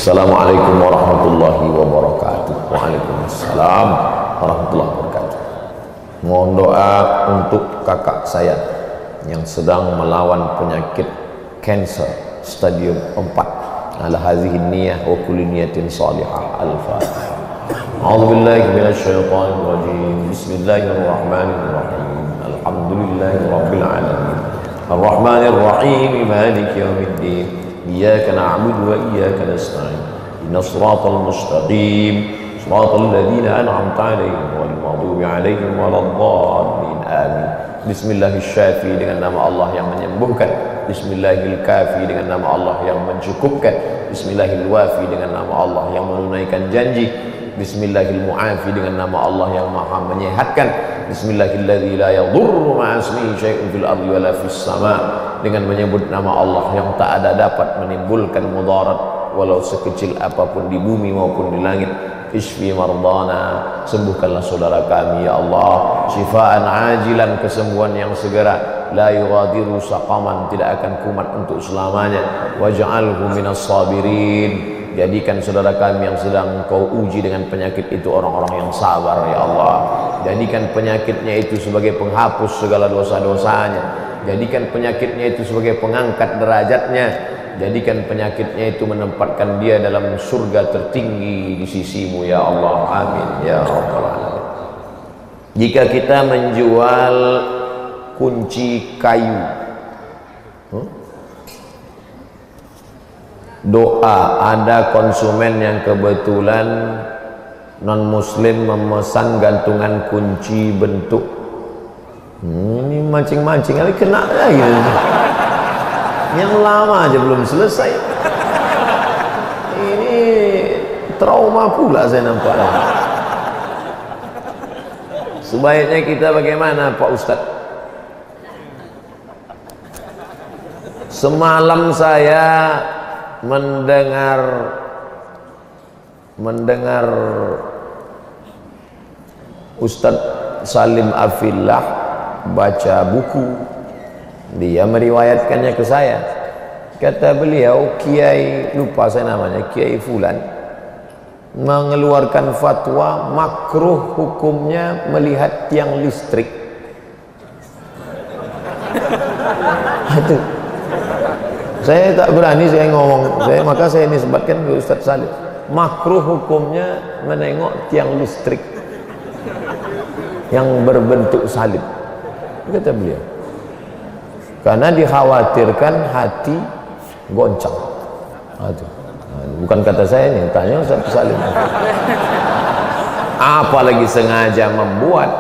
Assalamualaikum warahmatullahi wabarakatuh. Waalaikumsalam warahmatullahi wabarakatuh. Mohon doa untuk kakak saya yang sedang melawan penyakit kanker stadium 4. Ala hadhihi niyyah wa kulli niyatin salihah. Al-Fatihah. A'udzu billahi minasyaitonir rajim. Bismillahirrahmanirrahim. Alhamdulillahirabbil alamin. Ar-Rahmanir Rahim. Maliki yaumiddin. Iyyaka na'budu wa iyyaka nasta'in. Ihdinas siratal mustaqim. Siratal ladzina an'amta 'alaihim ghairil maghdubi 'alaihim waladdallin. Amin. Bismillahirrahmanirrahim, dengan nama Allah yang menyembuhkan. Bismillahirrahmanirrahim, dengan nama Allah yang mencukupkan. Bismillahirrahmanirrahim, dengan nama Allah yang menunaikan janji. Bismillahirrahmanirrahim, dengan nama Allah yang maha menyehatkan. Bismillahirrahmanirrahim, la yadurru ma'asmihi syai'un fil ardi wala fis sama', dengan menyebut nama Allah yang tak ada dapat menimbulkan mudarat walau sekecil apapun di bumi maupun di langit. Isfi mardana, sembuhkanlah saudara kami ya Allah, syifaan ajilan, kesembuhan yang segera. La yughadiru saqaman, tidak akan kumat untuk selamanya. Waj'alhu minas sabirin, jadikan saudara kami yang sedang Kau uji dengan penyakit itu orang-orang yang sabar ya Allah. Jadikan penyakitnya itu sebagai penghapus segala dosa-dosanya. Jadikan penyakitnya itu sebagai pengangkat derajatnya. Jadikan penyakitnya itu menempatkan dia dalam surga tertinggi di sisimu ya Allah. Amin ya Rabbal alamin. Jika kita menjual kunci kayu, doa, ada konsumen yang kebetulan non muslim memesan gantungan kunci bentuk, ini mancing-mancing kali kena lagi. Yang lama aja belum selesai. Ini trauma pula saya nampak. Sebaiknya kita bagaimana Pak Ustadz? Semalam saya mendengar Ustadz Salim Afillah baca buku. Dia meriwayatkannya ke saya. Kata beliau, Kiai, lupa saya namanya, Kiai Fulan, mengeluarkan fatwa makruh hukumnya melihat tiang listrik. Aduh, saya tak berani saya ngomong, maka saya nisbatkan ke Ustadz Salim. Makruh hukumnya menengok tiang listrik yang berbentuk salib, kata beliau, karena dikhawatirkan hati goncang. Aduh, bukan kata saya ini, tanya Ustaz Salim. Apalagi sengaja membuat,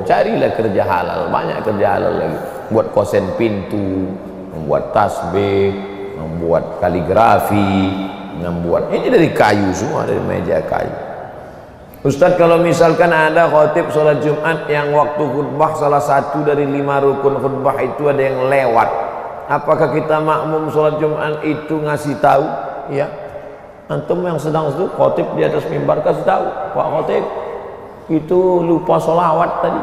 carilah kerja halal, banyak kerja halal lagi. Buat kosen pintu, membuat tasbih, membuat kaligrafi, membuat, ini dari kayu semua, dari meja kayu. Ustadz, kalau misalkan ada khotib sholat Jumat yang waktu khutbah salah satu dari 5 rukun khutbah itu ada yang lewat, apakah kita makmum sholat Jumat itu ngasih tahu? Ya, antum yang sedang itu khotib di atas mimbar kasih tahu, Pak khotib itu lupa sholawat tadi.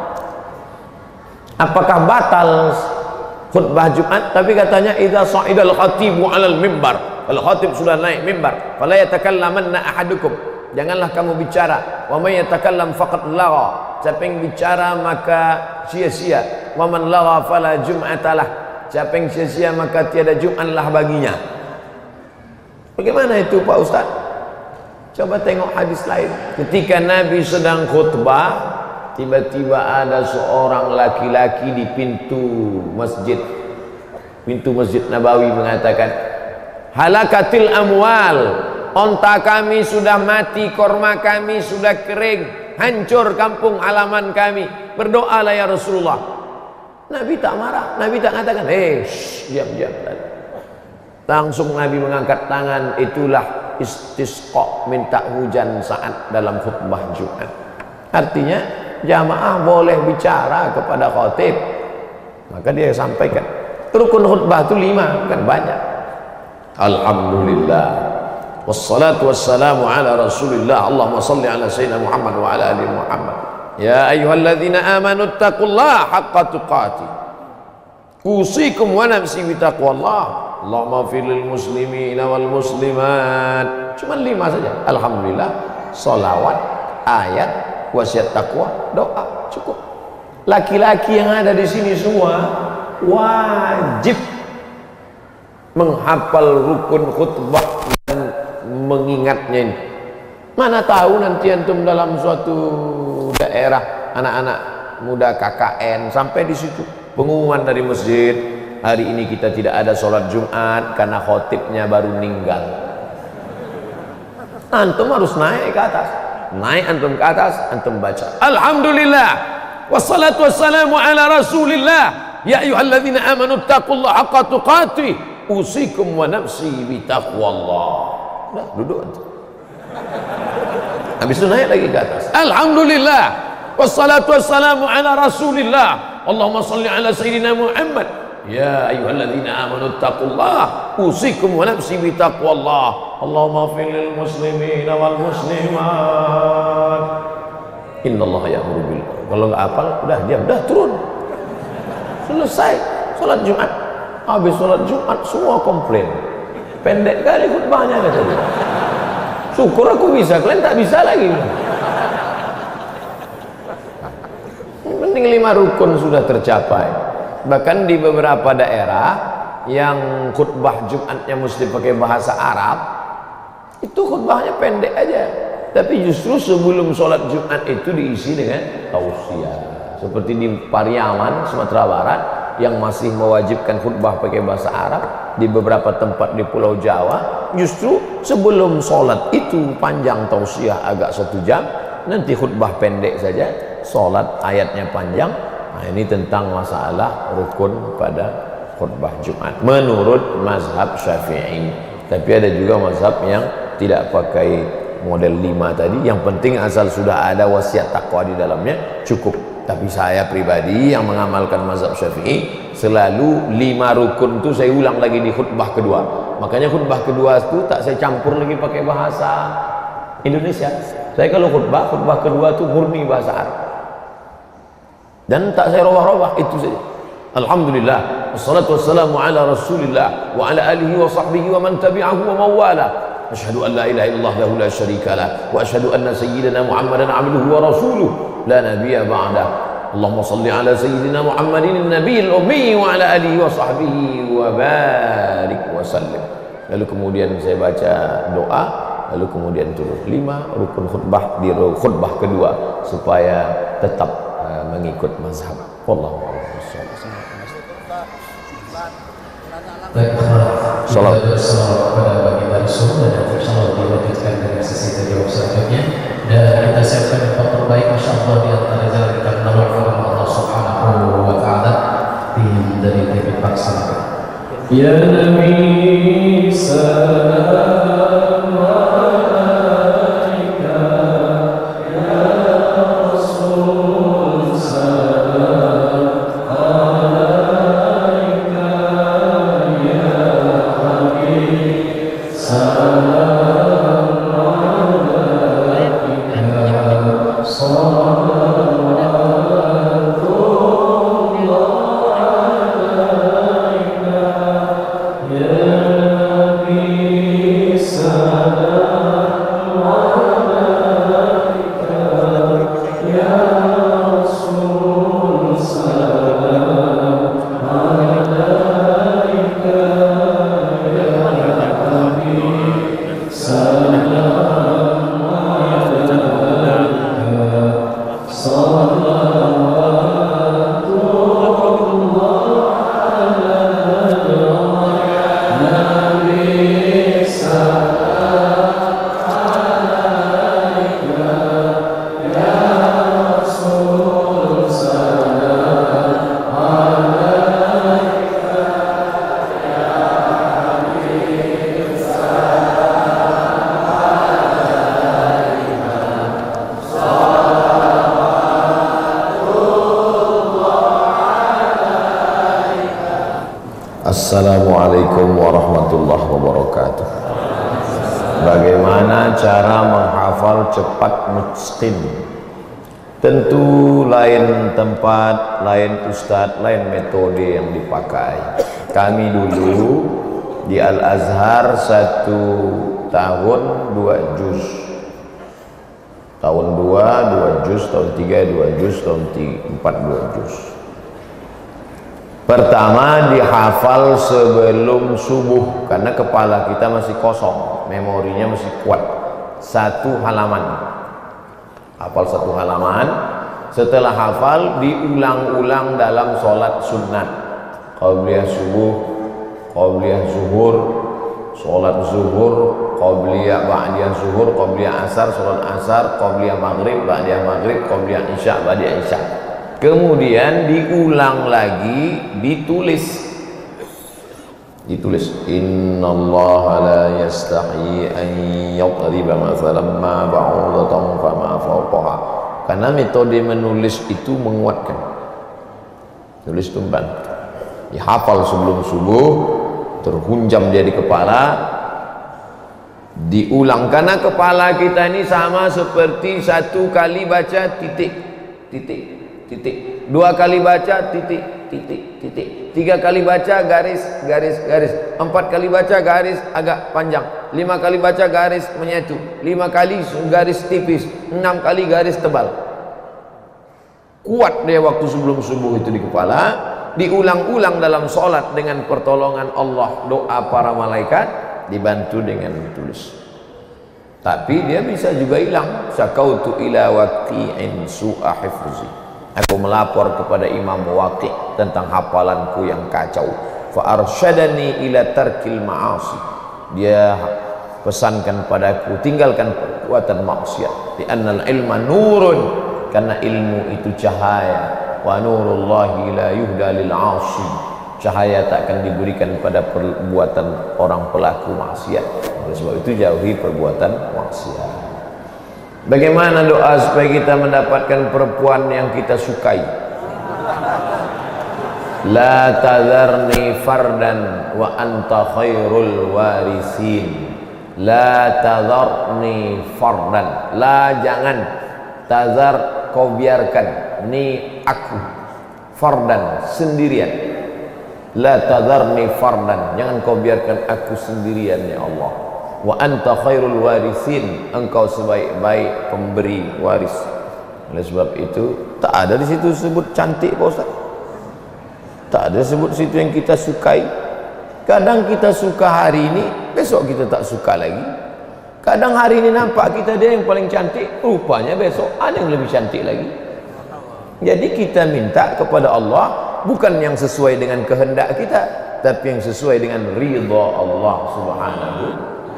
Apakah batal khutbah Jumat? Tapi katanya idza sa'idal khatibu 'alal mimbar, kalau khotib sudah naik mimbar, fala yatakallamanna ahadukum, janganlah kamu bicara. Wa may yatakallam faqad lagha, siapa yang bicara maka sia-sia. Wa man lagha fala jum'atalah, siapa yang sia-sia maka tiada Jumatlah baginya. Bagaimana itu Pak Ustaz? Coba tengok hadis lain. Ketika Nabi sedang khutbah, tiba-tiba ada seorang laki-laki di pintu masjid Nabawi mengatakan, halakatil amwal, onta kami sudah mati, korma kami sudah kering, hancur kampung halaman kami, berdoalah ya Rasulullah. Nabi tak marah, Nabi tak katakan, diam-diam. Langsung Nabi mengangkat tangan, itulah istisqa, minta hujan saat dalam khutbah Jumat. Artinya jamaah boleh bicara kepada khotib, maka dia sampaikan. Rukun khutbah itu 5, bukan banyak. Alhamdulillah, wassalatu wassalamu ala rasulillah. Allahumma salli ala sayyidina Muhammad wa ala ali Muhammad. Ya ayyuhalladzina amanu taqullaha haqqa tuqatih. Usikum wa nafsi bi taqwallah. Allahumma fil muslimina wal muslimat. cuma 5 saja. Alhamdulillah, sholawat, ayat, wasiat takwa, doa, cukup. Laki-laki yang ada di sini semua wajib menghafal rukun khutbah dan mengingatnya ini. Mana tahu nanti antum dalam suatu daerah anak-anak muda KKN sampai di situ pengumuman dari masjid, hari ini kita tidak ada sholat Jumat karena khotibnya baru meninggal. Antum harus naik ke atas, naik antum ke atas, antum baca alhamdulillah wassalatu wassalamu ala rasulillah ya ayyuhalladzina amanu taqullaha haqqa tuqatih usikum wa nafsi bitaqwallah. Udah, duduk antum. Habis itu naik lagi ke atas. Alhamdulillah wassalatu wassalamu ala rasulillah Allahumma salli ala sayyidina Muhammad ya ayyuhalladzina amanu taqullaha usikum wa nafsi bitaqwallah Allahumma ighfir lil muslimin wal muslimat innallaha ya'muru bil. Kalau enggak hafal udah diam, udah turun. Selesai salat Jumat. Habis salat Jumat semua komplain. Pendek kali khutbahnya kata dia. Syukur aku bisa, kalian tak bisa lagi. Penting 5 rukun sudah tercapai. Bahkan di beberapa daerah yang khutbah Jumatnya mesti pakai bahasa Arab, itu khutbahnya pendek aja. Tapi justru sebelum sholat Jumat itu diisi dengan tausiah. Seperti di Pariaman, Sumatera Barat, yang masih mewajibkan khutbah pakai bahasa Arab. Di beberapa tempat di Pulau Jawa, justru sebelum sholat itu panjang tausiah agak 1 jam, nanti khutbah pendek saja, sholat ayatnya panjang. Nah, ini tentang masalah rukun pada khutbah Jumat menurut mazhab Syafi'i. Tapi ada juga mazhab yang tidak pakai model 5 tadi. Yang penting asal sudah ada wasiat takwa di dalamnya cukup. Tapi saya pribadi yang mengamalkan mazhab Syafi'i, selalu 5 rukun itu saya ulang lagi di khutbah kedua. Makanya khutbah kedua itu tak saya campur lagi pakai bahasa Indonesia. Saya kalau khutbah kedua itu murni bahasa Arab. Dan tak saya robah-robah, itu saja. Alhamdulillah, wassalatu wassalamu ala rasulillah wa ala alihi wa sahbihi wa man tabi'ahu wa mawala. Asyhadu an la ilaha illallah lahu la syarika lah wa asyhadu anna sayyidina Muhammadan abduhu wa rasuluh la nabiyya ba'dah. Allahumma salli ala sayyidina Muhammadin nabiyil ummi wa ala alihi wa sahbihi wa barik wa sallim. Lalu kemudian saya baca doa, lalu kemudian turun 5 rukun khutbah di khutbah kedua supaya tetap mengikut mazhab. Wallahu a'lam. Baik, salam kepada baginda Rasul dan insyaallah dilanjutkan dengan sesi terjawab selanjutnya. Dan kita siapkan tempat terbaik insyaallah di antara jalan kita menolong Allah Subhanahu wa taala dari TV Paksana. Ya Nabi salam alaika ya Rasul salam alaika ya Habib salam alaika Assalamualaikum warahmatullahi wabarakatuh. Bagaimana cara menghafal cepat mutqin? Tentu lain tempat, lain ustadz, lain metode yang dipakai. Kami dulu Di Al-Azhar 1 tahun 2 juz. Tahun 2 juz, tahun 3 2 juz, tahun 4 2 juz. Pertama dihafal sebelum subuh karena kepala kita masih kosong, memorinya masih kuat. 1 halaman. Hafal 1 halaman. Setelah hafal diulang-ulang dalam sholat sunat. Qabliyah subuh, qabliyah zuhur, sholat zuhur, qabliyah ba'diyah zuhur, qabliyah asar, sholat asar, qabliyah maghrib, ba'diyah maghrib, qabliyah isya, ba'diyah isya. Kemudian diulang lagi, ditulis. Innallaha la yastahi an yadriba mathalan ma ba'udatan fama fawqaha. Karena metode menulis itu menguatkan. Tulis tumban. Dihafal sebelum subuh, terhunjam dia di kepala, diulang. Karena kepala kita ini sama seperti 1 kali baca titik, titik, titik, 2 kali baca titik, titik, titik, 3 kali baca garis, garis, garis, 4 kali baca garis agak panjang, 5 kali baca garis menyatu, 5 kali garis tipis, 6 kali garis tebal. Kuat dia waktu sebelum subuh itu di kepala. Diulang-ulang dalam sholat dengan pertolongan Allah, doa para malaikat, dibantu dengan tulis. Tapi dia bisa juga hilang. Syakautu ila waqi'in su'a hifzi. Aku melapor kepada Imam Waqi' tentang hafalanku yang kacau. Fa arsyadani ila tarkil ma'asi. Dia pesankan padaku tinggalkan perbuatan maksiat. Di annal ilma nurun, karena ilmu itu cahaya. Wa nurullahi la yuhda lil 'asi. Cahaya tak akan diberikan pada perbuatan orang pelaku maksiat. Oleh sebab itu jauhi perbuatan maksiat. Bagaimana doa supaya kita mendapatkan perempuan yang kita sukai? La tadharni fardan wa anta khairul warisin. La tadharni fardan. La, jangan. Tazar, kau biarkan. Ni aku fardan, sendirian. La tadharni fardan, jangan kau biarkan aku sendirian ya Allah. Wa anta khairul warisin, engkau sebaik-baik pemberi waris. Oleh sebab itu tak ada di situ sebut cantik Pak Ustaz. Tak ada sebut situ yang kita sukai. Kadang kita suka hari ini, besok kita tak suka lagi. Kadang hari ini nampak kita dia yang paling cantik, rupanya besok ada yang lebih cantik lagi. Jadi kita minta kepada Allah bukan yang sesuai dengan kehendak kita, tapi yang sesuai dengan ridha Allah Subhanahu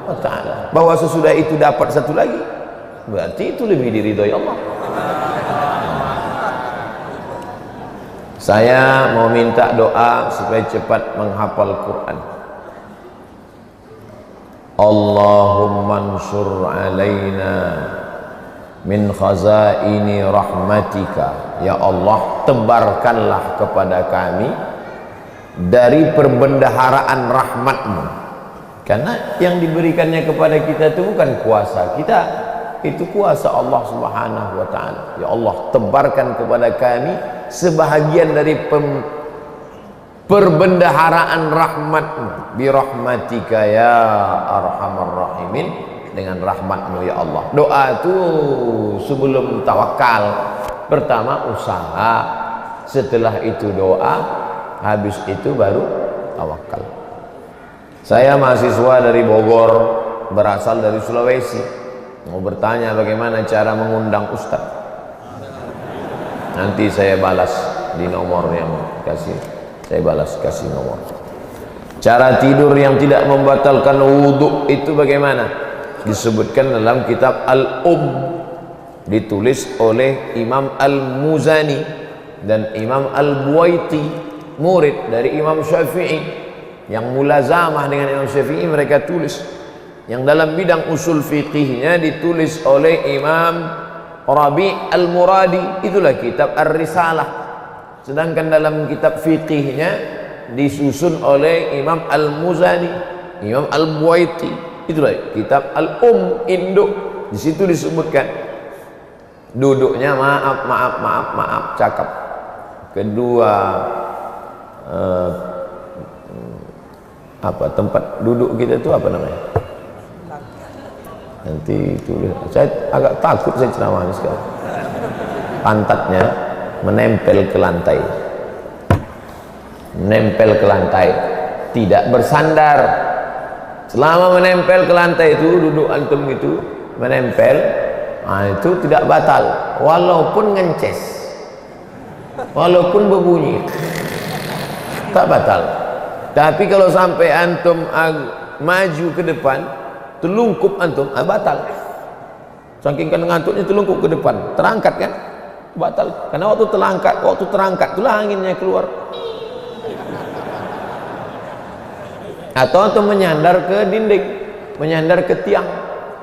wa ta'ala. Bahwa sesudah itu dapat satu lagi, berarti itu lebih diridhai Allah. Saya mau minta doa supaya cepat menghafal Quran. Allahumma ansur alaina min khazaini rahmatika. Ya Allah, tebarkanlah kepada kami dari perbendaharaan rahmatmu. Karena yang diberikannya kepada kita itu bukan kuasa kita, itu kuasa Allah Subhanahu wa ta'ala. Ya Allah, tebarkan kepada kami sebahagian dari perbendaharaan rahmatmu. Birahmatika ya arhamar rahimin. Dengan rahmatmu ya Allah. Doa itu sebelum tawakal, pertama usaha, setelah itu doa, habis itu baru tawakal. Saya mahasiswa dari Bogor, berasal dari Sulawesi, mau bertanya bagaimana cara mengundang Ustaz. Nanti saya balas di nomor yang kasih, saya balas kasih nomor. Cara tidur yang tidak membatalkan wudhu itu bagaimana? Disebutkan dalam kitab ditulis oleh Imam Al-Muzani dan Imam Al-Buwaiti, murid dari Imam Syafi'i yang mulazamah dengan Imam Syafi'i. Mereka tulis yang dalam bidang usul fiqihnya ditulis oleh Imam Rabi' Al-Muradi, itulah kitab Ar-Risalah. Sedangkan dalam kitab fiqihnya disusun oleh Imam Al-Muzani, Imam Al-Buwaiti, itulah kitab Induk. Di situ disebutkan duduknya maaf, cakap. Kedua apa tempat duduk kita itu apa namanya? Nanti tulis. Saya agak takut saya ceramah ini sekarang. Pantatnya menempel ke lantai. Menempel ke lantai, tidak bersandar. Selama menempel ke lantai itu, duduk antum itu menempel, itu tidak batal, walaupun ngences, walaupun berbunyi, tak batal. Tapi kalau sampai antum maju ke depan, telungkup antum, batal. Saking kan ngantuknya telungkup ke depan, terangkat kan, batal. Karena waktu terangkat itulah anginnya keluar. Atau antum menyandar ke dinding, menyandar ke tiang.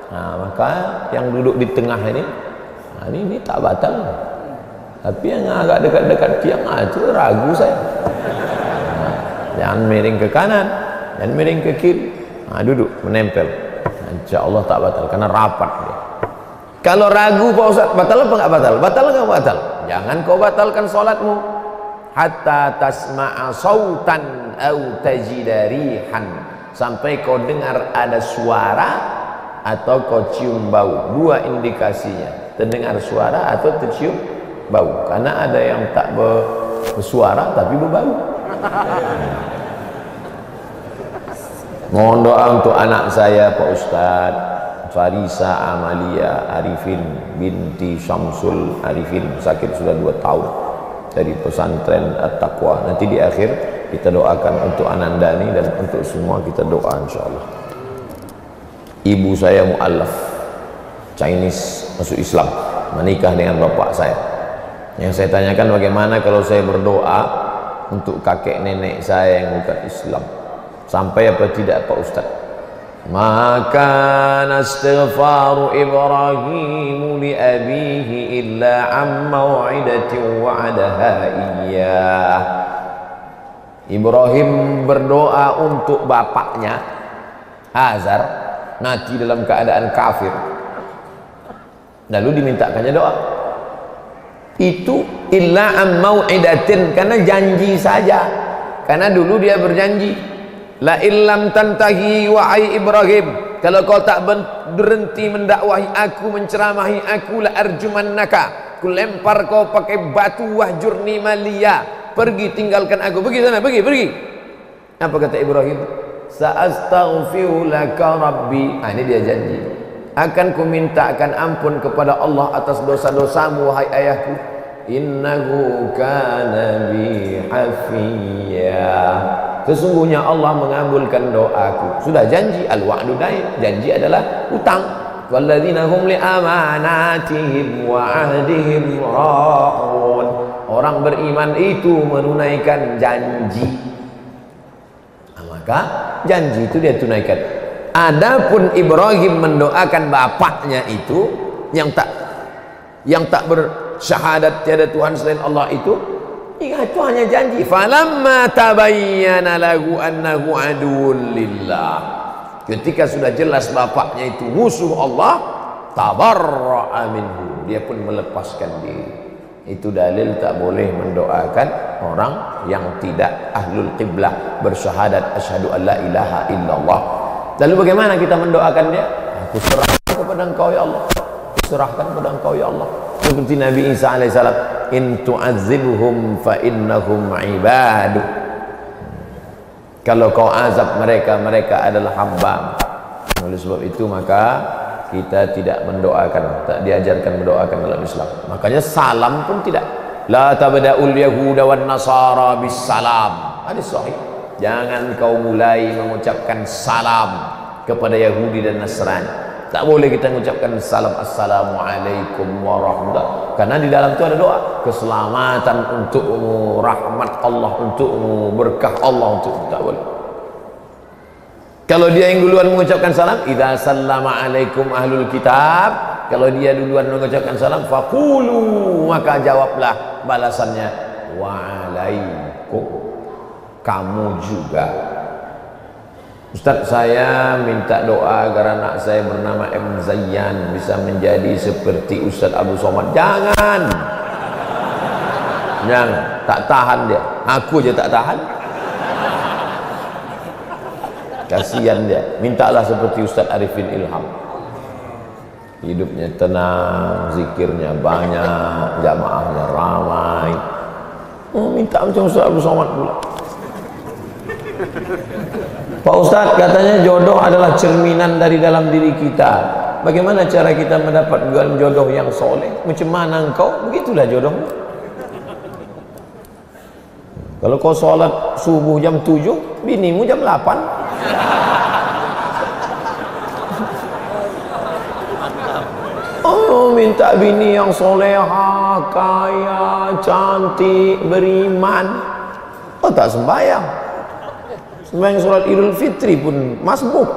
Nah, maka yang duduk di tengah ini tak batal. Tapi yang agak dekat-dekat tiang, itu ragu saya. Nah, jangan miring ke kanan, jangan miring ke kiri. Nah, duduk menempel. Nah, insya Allah tak batal karena rapat dia. Kalau ragu Pak Ustaz, batal apa enggak batal? Batal enggak batal? Jangan kau batalkan salatmu hatta tasma'a sautan au tajida rihan, sampai kau dengar ada suara atau kau cium bau. Dua indikasinya, terdengar suara atau tercium bau. Karena ada yang tak bersuara tapi berbau. Mohon doa untuk anak saya Pak Ustaz Farisa Amalia Arifin binti Syamsul Arifin, sakit sudah 2 tahun, dari pesantren At-Taqwa. Nanti di akhir kita doakan untuk Anandani dan untuk semua kita doa insyaallah. Ibu saya mu'allaf Chinese, masuk Islam, menikah dengan bapak saya. Yang saya tanyakan, bagaimana kalau saya berdoa untuk kakek nenek saya yang bukan Islam, sampai apa tidak Pak Ustaz? Maka nastighfaru Ibrahim li abihi illa am mau'idatin wa'adaha iyyah. Ibrahim berdoa untuk bapaknya Azar, mati dalam keadaan kafir, lalu dimintakannya doa. Itu illa am mau'idatin, karena janji saja. Karena dulu dia berjanji, la illam tantahi wahai Ibrahim, kalau kau tak berhenti mendakwahi aku, menceramahi aku, la arjumannaka, ku lempar kau pakai batu, wahjurni maliya, pergi tinggalkan aku, pergi sana, pergi. Apa kata Ibrahim? Sa'astaghfiru laka rabbi. Ini dia janji, akan ku mintakan ampun kepada Allah atas dosa-dosamu wahai ayahku, innahu kana bi hafiya, sesungguhnya Allah mengabulkan doaku. Sudah janji, al-wa'du dain, janji adalah utang. Walladzina hum li amanatihim wa ahdihim ra'un, orang beriman itu menunaikan janji. Nah, maka janji itu dia tunaikan. Adapun Ibrahim mendoakan bapaknya itu yang tak bersyahadat tiada Tuhan selain Allah itu hanya janji. Falamma tabayyana lahu annahu aduwwun lillah, ketika sudah jelas bapaknya itu musuh Allah, tabarra'a minhu, dia pun melepaskan diri. Itu dalil tak boleh mendoakan orang yang tidak ahlul qiblah, bersyahadat asyhadu an la ilaha illallah. Lalu bagaimana kita mendoakan dia? Aku serahkan kepada Engkau ya Allah, serahkan kepada Engkau ya Allah. Seperti Nabi Isa alaihissalam, in tu'adzibhum fa innahum ibadu, kalau kau azab mereka, mereka adalah hamba. Oleh sebab itu maka kita tidak mendoakan, tak diajarkan mendoakan dalam Islam. Makanya salam pun tidak. La tabda'ul yahuda wan nasara bis salam. Hadis sahih. Jangan kau mulai mengucapkan salam kepada Yahudi dan Nasrani. Tak boleh kita mengucapkan salam, assalamualaikum warahmatullahi, karena di dalam itu ada doa keselamatan untukmu, rahmat Allah untukmu, berkah Allah untukmu. Tak boleh. Kalau dia yang duluan mengucapkan salam, idza sallama alaikum ahlul kitab, kalau dia duluan mengucapkan salam, faqulu, maka jawablah balasannya wa alaikum, kamu juga. Ustaz, saya minta doa agar anak saya bernama M. Zayyan bisa menjadi seperti Ustaz Abu Somad. Jangan, tak tahan dia. Aku aja tak tahan. Kasihan dia. Mintalah seperti Ustaz Arifin Ilham. Hidupnya tenang, zikirnya banyak, jamaahnya ramai. Minta macam Ustaz Abdul Somad pula. Pak Ustaz, katanya jodoh adalah cerminan dari dalam diri kita. Bagaimana cara kita mendapat jodoh yang soleh? Macam mana engkau? Begitulah jodohmu. Kalau kau sholat subuh jam 7, binimu jam 8. Oh, minta bini yang soleha, kaya, cantik, beriman. Oh, tak sembahyang. Sembahyang sholat Idul Fitri pun masbuk.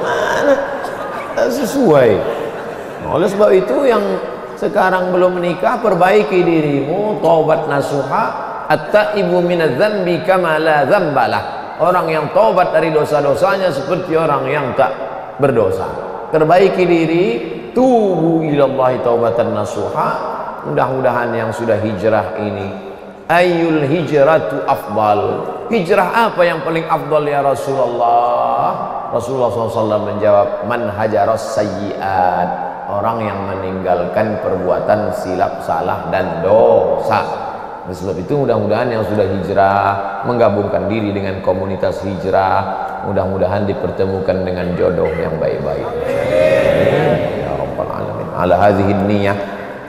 Mana? Tak sesuai. Oleh sebab itu yang sekarang belum menikah, perbaiki dirimu, taubat nasuha, at-taibu minadz-dzambi kama la dzambalah. Orang yang taubat dari dosa-dosanya seperti orang yang tak berdosa. Perbaiki diri, tubu ilallahi taubatan nasuha. Mudah-mudahan yang sudah hijrah ini, ayyul hijratu afdal, hijrah apa yang paling afdal ya Rasulullah? Rasulullah SAW menjawab, man hajaras sayyiat, orang yang meninggalkan perbuatan silap, salah dan dosa. Oleh sebab itu mudah-mudahan yang sudah hijrah menggabungkan diri dengan komunitas hijrah, mudah-mudahan dipertemukan dengan jodoh yang baik-baik. Ya Rabbal Alamin. Ala hadhihi niyah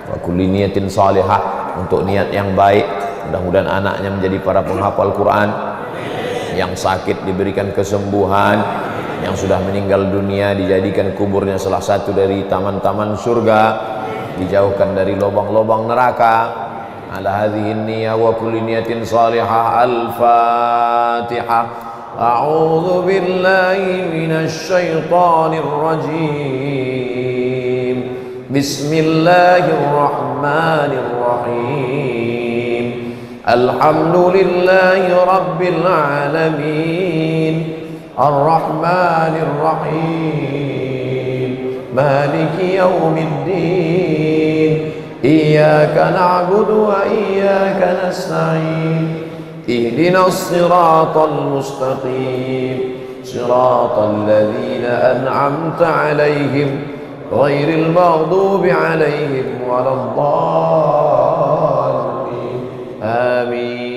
wa kulli niyatin salihah, untuk niat yang baik, mudah-mudahan anaknya menjadi para penghafal Quran, yang sakit diberikan kesembuhan, yang sudah meninggal dunia dijadikan kuburnya salah satu dari taman-taman surga, dijauhkan dari lubang-lubang neraka. Ala hadhihi niyah wa kulli niyatin salihah. Al-Fatihah. A'udzu billahi minasy syaithanir rajim. Bismillahirrahmanirrahim. Alhamdulillahi rabbil alamin. Ar-Rahmanir Rahim. Maliki yaumiddin. Iyyaka na'budu wa iyyaka nasta'in. Ihdinas siratal mustaqim. Siratal ladzina an'amta 'alaihim ghairil maghdubi 'alaihim waladdallin. Amin.